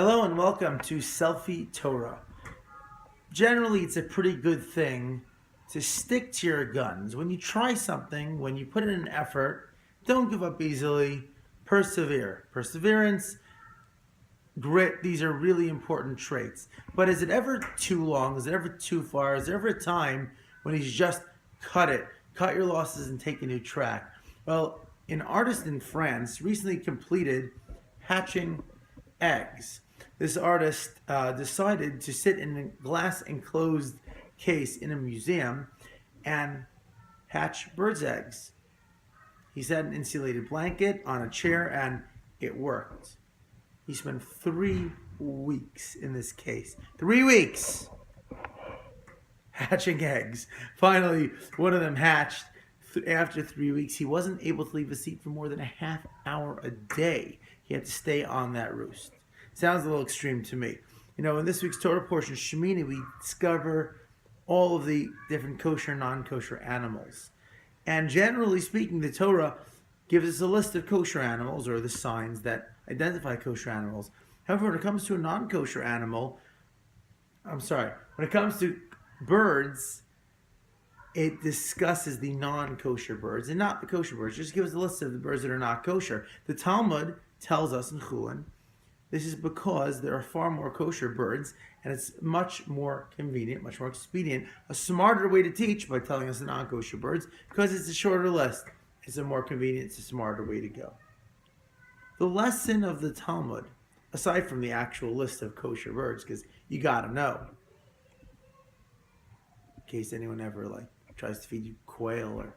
Hello and welcome to Selfie Torah. Generally, it's a pretty good thing to stick to your guns. When you try something, when you put in an effort, don't give up easily. Persevere. Perseverance, grit, these are really important traits. But is it ever too long? Is it ever too far? Is there ever a time when he's just cut it, cut your losses and take a new track? Well, an artist in France recently completed hatching eggs. This artist decided to sit in a glass enclosed case in a museum and hatch birds' eggs. He set an insulated blanket on a chair and it worked. He spent 3 weeks in this case. 3 weeks hatching eggs. Finally, one of them hatched. After 3 weeks, he wasn't able to leave his seat for more than a half hour a day. He had to stay on that roost. Sounds a little extreme to me. You know, in this week's Torah portion, Shemini, we discover all of the different kosher and non-kosher animals. And generally speaking, the Torah gives us a list of kosher animals, or the signs that identify kosher animals. However, when it comes to a non-kosher animal, when it comes to birds, it discusses the non-kosher birds and not the kosher birds. Just give us a list of the birds that are not kosher. The Talmud tells us in Chulin, this is because there are far more kosher birds, and it's much more convenient, much more expedient, a smarter way to teach by telling us the non-kosher birds, because it's a shorter list. It's a more convenient, it's a smarter way to go. The lesson of the Talmud, aside from the actual list of kosher birds, because you gotta know, in case anyone ever tries to feed you quail or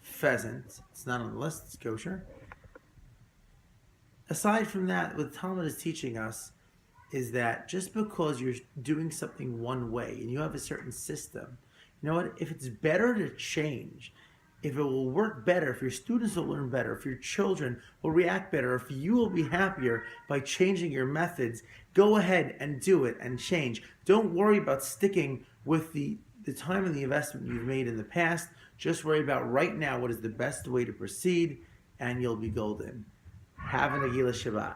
pheasant, it's not on the list, it's kosher. Aside from that, what the Talmud is teaching us is that just because you're doing something one way and you have a certain system, you know what? If it's better to change, if it will work better, if your students will learn better, if your children will react better, if you will be happier by changing your methods, go ahead and do it and change. Don't worry about sticking with the time and the investment you've made in the past. Just worry about right now what is the best way to proceed, and you'll be golden. Have a Nagila Shabbat.